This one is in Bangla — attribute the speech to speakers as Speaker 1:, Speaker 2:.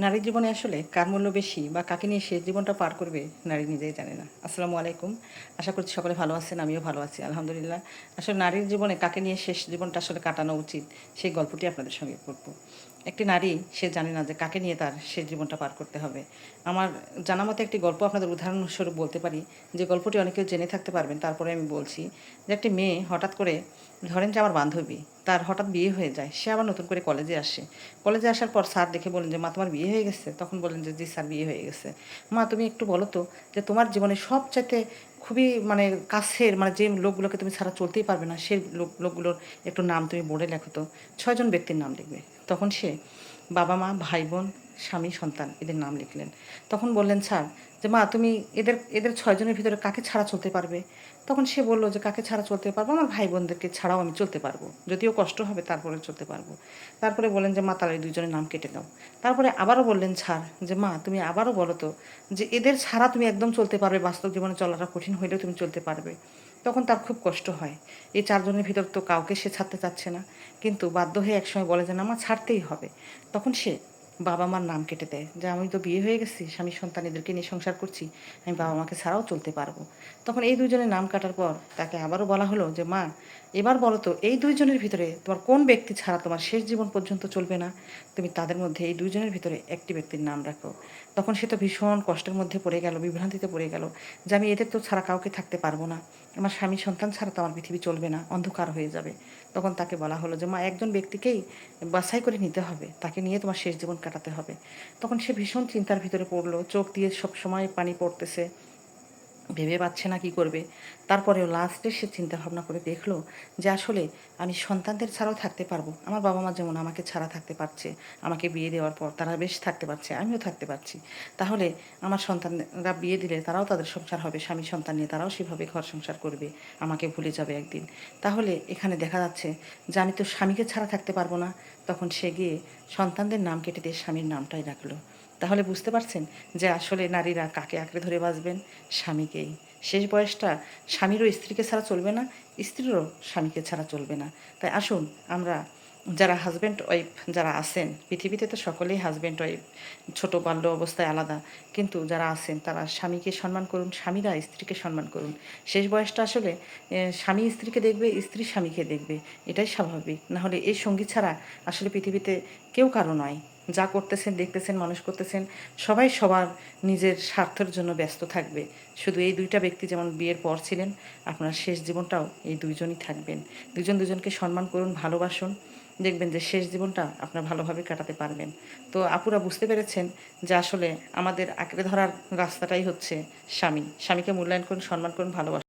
Speaker 1: নারীর জীবনে আসলে কার মূল্য বেশি বা কাকে নিয়ে সে জীবনটা পার করবে নারী নিজেই জানে না। আসসালামু আলাইকুম। আশা করছি সকলে ভালো আছেন, আমিও ভালো আছি আলহামদুলিল্লাহ। আসলে নারীর জীবনে কাকে নিয়ে শেষ জীবনটা আসলে কাটানো উচিত সেই গল্পটি আপনাদের সঙ্গে করব। একটি নারী সে জানে না যে কাকে নিয়ে তার শেষ জীবনটা পার করতে হবে। আমার জানা মতে একটি গল্প আপনাদের উদাহরণস্বরূপ বলতে পারি, যে গল্পটি অনেকেও জেনে থাকতে পারবেন, তারপরে আমি বলছি। যে একটি মেয়ে হঠাৎ করে, ধরেন যে আমার বান্ধবী, তার হঠাৎ বিয়ে হয়ে যায়, সে আবার নতুন করে কলেজে আসে। কলেজে আসার পর স্যার দেখে বলেন যে, মা তোমার বিয়ে হয়ে গেছে? তখন বলেন যে, জি স্যার বিয়ে হয়ে গেছে। মা তুমি একটু বলো তো, যে তোমার জীবনে সবচাইতে খুবই মানে কাছের, মানে যে লোকগুলোকে তুমি ছাড়া চলতেই পারবে না, সেই লোকগুলোর একটু নাম তুমি বোর্ডে লেখো তো। 6 জন ব্যক্তির নাম লিখবে। তখন সে বাবা মা ভাই বোন স্বামী সন্তান এদের নাম লিখলেন। তখন বললেন স্যার যে, মা তুমি এদের এদের 6 জনের ভিতরে কাকে ছাড়া চলতে পারবে? তখন সে বলল যে, কাকে ছাড়া চলতে পারবো? আমার ভাই বোনদেরকে ছাড়াও আমি চলতে পারবো, যদিও কষ্ট হবে তারপরে চলতে পারবো। তারপরে বললেন যে, মা তাহলে এই 2 জনের নাম কেটে দাও। তারপরে আবারও বললেন স্যার যে, মা তুমি আবারও বলো তো, যে এদের ছাড়া তুমি একদম চলতে পারবে, বাস্তব জীবনে চলাটা কঠিন হইলেও তুমি চলতে পারবে। তখন তার খুব কষ্ট হয়। এই 4 জনের ভিতর তো কাউকে সে ছাড়তে চাচ্ছে না, কিন্তু বাধ্য হয়ে একসময় বলে যে, না মা ছাড়তেই হবে। তখন সে বাবা মার নাম কেটে দেয়, যে আমি তো বিয়ে হয়ে গেছি, স্বামী সন্তান এদেরকে নিয়ে সংসার করছি, আমি বাবা মাকে ছাড়াও চলতে পারবো। তখন এই 2 জনের নাম কাটার পর তাকে আবারও বলা হলো যে, মা এবার বলো তো, এই 2 জনের ভিতরে তোমার কোন ব্যক্তি ছাড়া তোমার শেষ জীবন পর্যন্ত চলবে না? তুমি তাদের মধ্যে এই 2 জনের ভিতরে একটি ব্যক্তির নাম রাখো। তখন সে তো ভীষণ কষ্টের মধ্যে পড়ে গেল, বিভ্রান্তিতে পড়ে গেল, যে আমি এদের তো ছাড়া কাউকে থাকতে পারবো না, আমার স্বামী সন্তান ছাড়া তো আমার পৃথিবী চলবে না, অন্ধকার হয়ে যাবে। তখন তাকে বলা হলো যে, মা একজন ব্যক্তিকেই বাছাই করে নিতে হবে, তাকে নিয়ে তোমার শেষ জীবন কাটাতে হবে। তখন সে ভীষণ চিন্তার ভিতরে পড়লো, চোখ দিয়ে সব সময় পানি পড়তেছে, ভেবে পাচ্ছে না কি করবে। তারপরেও লাস্টে সে চিন্তা ভাবনা করে দেখলো যে আসলে আমি সন্তানদের ছাড়াও থাকতে পারবো। আমার বাবা মা যেমন আমাকে ছাড়া থাকতে পারছে, আমাকে বিয়ে দেওয়ার পর তারা বেশ থাকতে পারছে, আমিও থাকতে পারছি। তাহলে আমার সন্তানরা বিয়ে দিলে তারাও তাদের সংসার হবে, স্বামী সন্তান নিয়ে তারাও সেভাবে ঘর সংসার করবে, আমাকে ভুলে যাবে একদিন। তাহলে এখানে দেখা যাচ্ছে যে আমি তো স্বামীকে ছাড়া থাকতে পারবো না। তখন সে গিয়ে সন্তানদের নাম কেটে দিয়ে স্বামীর নামটাই রাখলো। তাহলে বুঝতে পারছেন যে আসলে নারীরা কাকে আঁকড়ে ধরে বাঁচবেন? স্বামীকেই। শেষ বয়সটা স্বামীরও স্ত্রীকে ছাড়া চলবে না, স্ত্রীরও স্বামীকে ছাড়া চলবে না। তাই আসুন আমরা, যারা হাজব্যান্ড ওয়াইফ যারা আছেন, পৃথিবীতে তো সকলেই হাজব্যান্ড ওয়াইফ, ছোটো বাল্য অবস্থায় আলাদা, কিন্তু যারা আছেন তারা স্বামীকে সম্মান করুন, স্বামীরা স্ত্রীকে সম্মান করুন। শেষ বয়সটা আসলে স্বামী স্ত্রীকে দেখবে, স্ত্রী স্বামীকে দেখবে, এটাই স্বাভাবিক। নাহলে এই সঙ্গী ছাড়া আসলে পৃথিবীতে কেউ কারো নয়। যা করতেছেন দেখতেছেন, মানুষ করতেছেন, সবাই সবার নিজের স্বার্থের জন্য ব্যস্ত থাকবে। শুধু এই 2টা ব্যক্তি যেমন বিয়ের পর ছিলেন, আপনার শেষ জীবনটাও এই 2জনই থাকবেন। 2জন 2জনকে সম্মান করুন, ভালোবাসুন, দেখবেন যে শেষ জীবনটা আপনার ভালোভাবে কাটাতে পারবেন। তো আপুরা বুঝতে পেরেছেন যে আসলে আমাদের আঁকড়ে ধরার রাস্তাটাই হচ্ছে স্বামী। স্বামীকে মূল্যায়ন করুন, সম্মান করুন, ভালোবাসুন।